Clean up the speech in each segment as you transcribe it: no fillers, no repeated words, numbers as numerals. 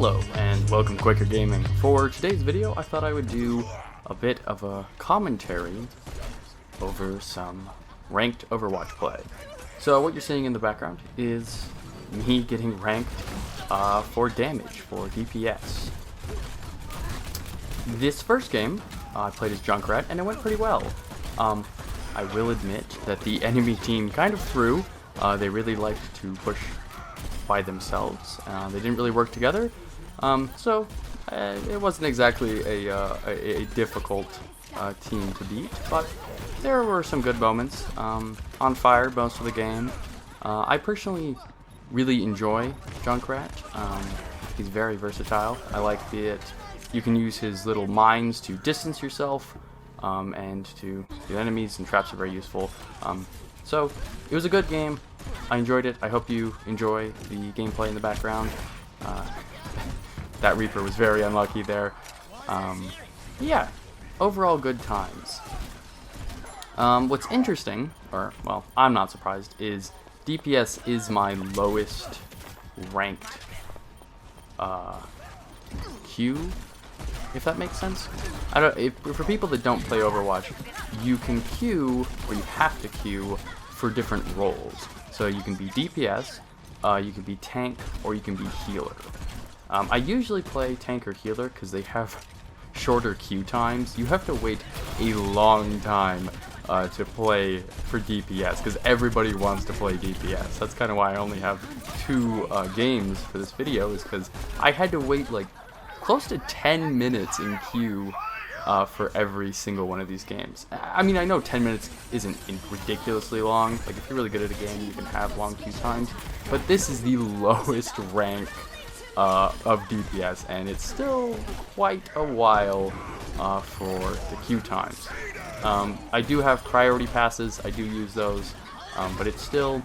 Hello and welcome to Quaker Gaming. For today's video, I thought I would do a bit of a commentary over some ranked Overwatch play. So what you're seeing in the background is me getting ranked for damage, for DPS. This first game, I played as Junkrat and it went pretty well. I will admit that the enemy team kind of threw. They really liked to push by themselves. They didn't really work together, so it wasn't exactly a difficult team to beat, but there were some good moments. On fire most of the game. I personally really enjoy Junkrat. He's very versatile. I like that you can use his little mines to distance yourself, and to get enemies, and traps are very useful. So it was a good game. I enjoyed it. I hope you enjoy the gameplay in the background. That Reaper was very unlucky there. Yeah, overall good times. What's interesting, or well, I'm not surprised, is DPS is my lowest ranked queue, if that makes sense. For people that don't play Overwatch, you can queue, or you have to queue, for different roles. So you can be DPS, you can be tank, or you can be healer. I usually play tank or healer because they have shorter queue times. You have to wait a long time to play for DPS because everybody wants to play DPS. That's kind of why I only have 2 games for this video, is because I had to wait like close to 10 minutes in queue for every single one of these games. I mean, I know 10 minutes isn't ridiculously long. Like, if you're really good at a game, you can have long queue times. But this is the lowest rank of DPS, and it's still quite a while for the queue times. I do have priority passes. I do use those, but it's still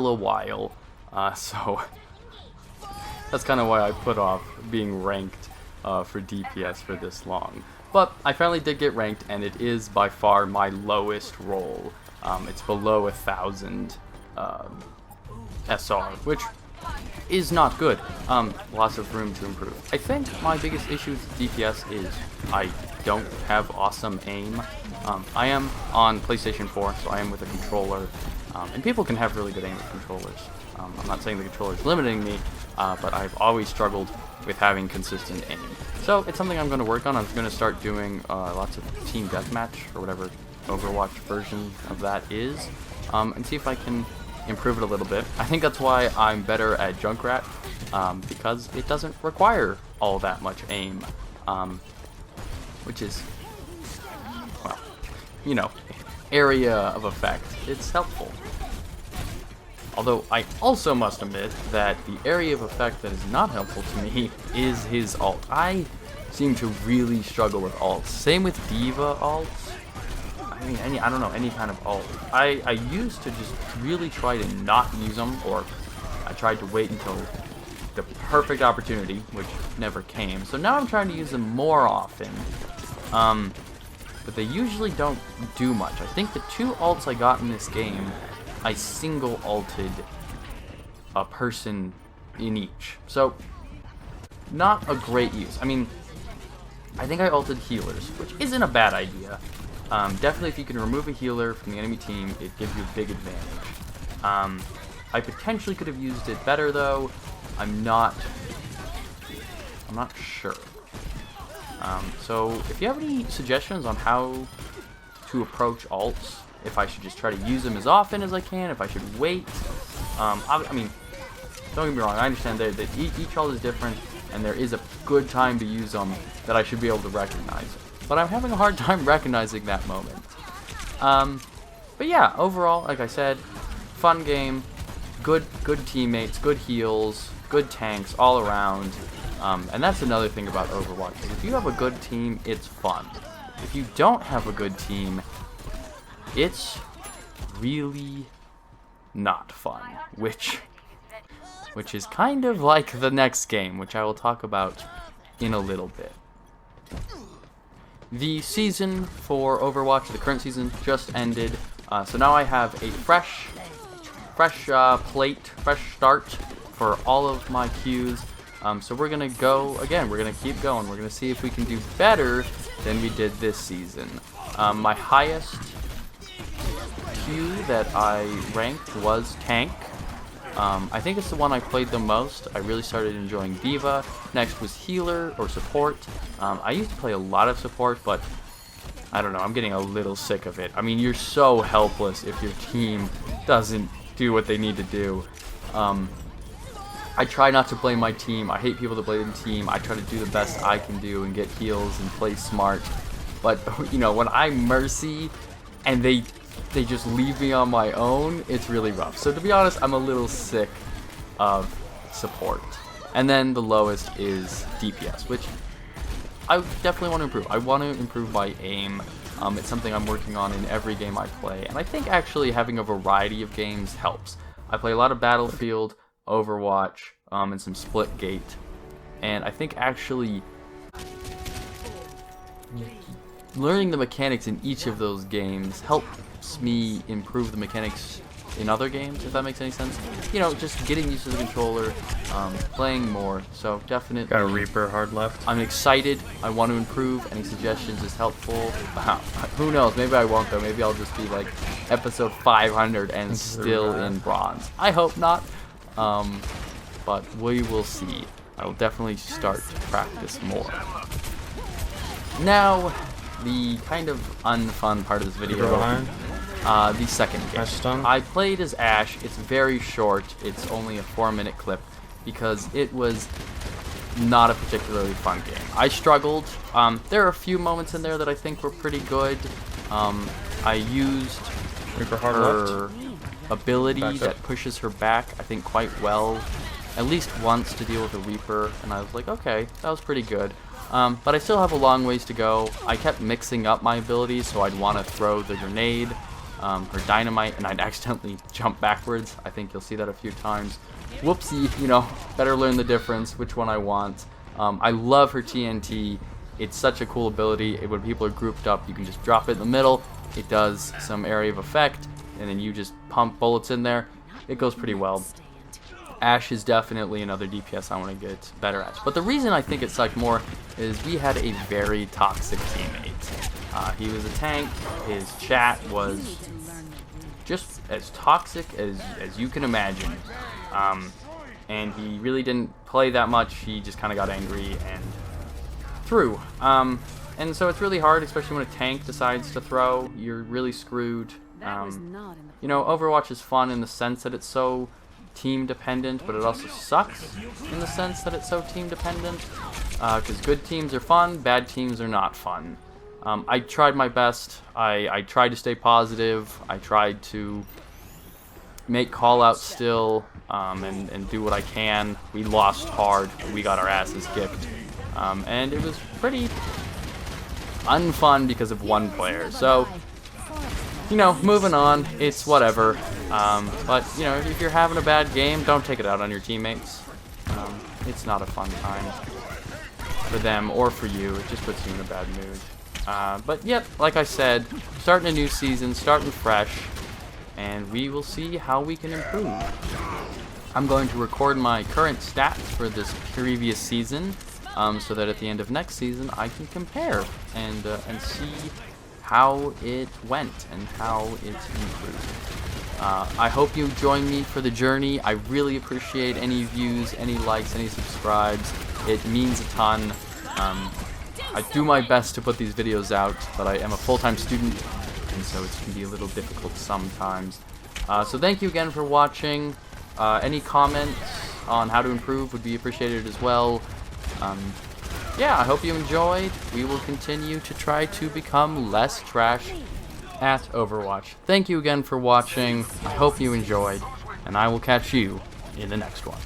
a while. So that's kind of why I put off being ranked for DPS for this long. But I finally did get ranked, and it is by far my lowest role. It's below 1,000 SR, which is not good. Lots of room to improve. I think my biggest issue with DPS is I don't have awesome aim. I am on PlayStation 4, so I am with a controller, and people can have really good aim with controllers. I'm not saying the controller's limiting me, but I've always struggled with having consistent aim. So it's something I'm going to work on. I'm going to start doing lots of team deathmatch, or whatever Overwatch version of that is, and see if I can improve it a little bit. I think that's why I'm better at Junkrat, because it doesn't require all that much aim, which is, well, you know, area of effect. It's helpful. Although I also must admit that the area of effect that is not helpful to me is his ult. I seem to really struggle with ults. Same with Diva ults. I mean, I don't know, any kind of ult. I used to just really try to not use them, or I tried to wait until the perfect opportunity, which never came. So now I'm trying to use them more often. But they usually don't do much. I think the 2 ults I got in this game, I single ulted a person in each. So, not a great use. I mean, I think I ulted healers, which isn't a bad idea. Definitely if you can remove a healer from the enemy team, it gives you a big advantage. I potentially could have used it better though. I'm not sure. So if you have any suggestions on how to approach ults, if I should just try to use them as often as I can, if I should wait. I mean, don't get me wrong, I understand that each ult is different, and there is a good time to use them that I should be able to recognize. But I'm having a hard time recognizing that moment. But yeah, overall, like I said, fun game, good teammates, good heals, good tanks all around. And that's another thing about Overwatch. If you have a good team, it's fun. If you don't have a good team, it's really not fun, which is kind of like the next game, which I will talk about in a little bit. The season for Overwatch, the current season, just ended, so now I have a fresh plate, fresh start for all of my queues. So we're gonna go again. We're gonna keep going. We're gonna see if we can do better than we did this season. My highest queue that I ranked was tank. I think it's the one I played the most. I really started enjoying Diva. Next was healer or support. I used to play a lot of support, but I don't know, I'm getting a little sick of it. I mean, you're so helpless if your team doesn't do what they need to do. I try not to blame my team. I hate people that blame the team. I try to do the best I can do and get heals and play smart. But, you know, when I mercy and they just leave me on my own, it's really rough. So to be honest, I'm a little sick of support. And then the lowest is DPS, which I definitely want to improve. I want to improve my aim. It's something I'm working on in every game I play. And I think actually having a variety of games helps. I play a lot of Battlefield, Overwatch, and some Splitgate. And I think actually learning the mechanics in each of those games helps me improve the mechanics in other games, if that makes any sense. You know, just getting used to the controller, playing more. So definitely. Got a Reaper hard left. I'm excited. I want to improve. Any suggestions is helpful. Who knows? Maybe I won't though. Maybe I'll just be like episode 500 and still in bronze. I hope not. But we will see. I will definitely start to practice more. Now, the kind of unfun part of this video. The second game. I played as Ashe. It's very short. It's only a 4-minute clip because it was not a particularly fun game. I struggled. There are a few moments in there that I think were pretty good. I used her ability that pushes her back, I think, quite well. At least once to deal with a Reaper, and I was like, okay, that was pretty good. But I still have a long ways to go. I kept mixing up my abilities, so I'd want to throw the grenade, her dynamite, and I'd accidentally jump backwards. I think you'll see that a few times. Whoopsie, you know, better learn the difference, which one I want. I love her TNT. It's such a cool ability. When people are grouped up, you can just drop it in the middle. It does some area of effect, and then you just pump bullets in there. It goes pretty well. Ashe is definitely another DPS I want to get better at. But the reason I think it sucked more is we had a very toxic teammate. He was a tank. His chat was just as toxic as you can imagine. And he really didn't play that much. He just kind of got angry and threw. And so it's really hard, especially when a tank decides to throw. You're really screwed. You know, Overwatch is fun in the sense that it's so team dependent, but it also sucks in the sense that it's so team dependent. Because good teams are fun, bad teams are not fun. I tried my best. I tried to stay positive. I tried to make call-outs still, and do what I can. We lost hard. We got our asses kicked. And it was pretty unfun because of one player. So, you know, moving on, it's whatever. But, you know, if you're having a bad game, don't take it out on your teammates. It's not a fun time for them or for you. It just puts you in a bad mood. But, yep, like I said, starting a new season, starting fresh, and we will see how we can improve. I'm going to record my current stats for this previous season, so that at the end of next season I can compare and see how it went and how it's improved. I hope you join me for the journey. I really appreciate any views, any likes, any subscribes. It means a ton. I do my best to put these videos out, but I am a full-time student, and so it can be a little difficult sometimes. So thank you again for watching. Any comments on how to improve would be appreciated as well. Yeah, I hope you enjoyed. We will continue to try to become less trash at Overwatch. Thank you again for watching. I hope you enjoyed, and I will catch you in the next one.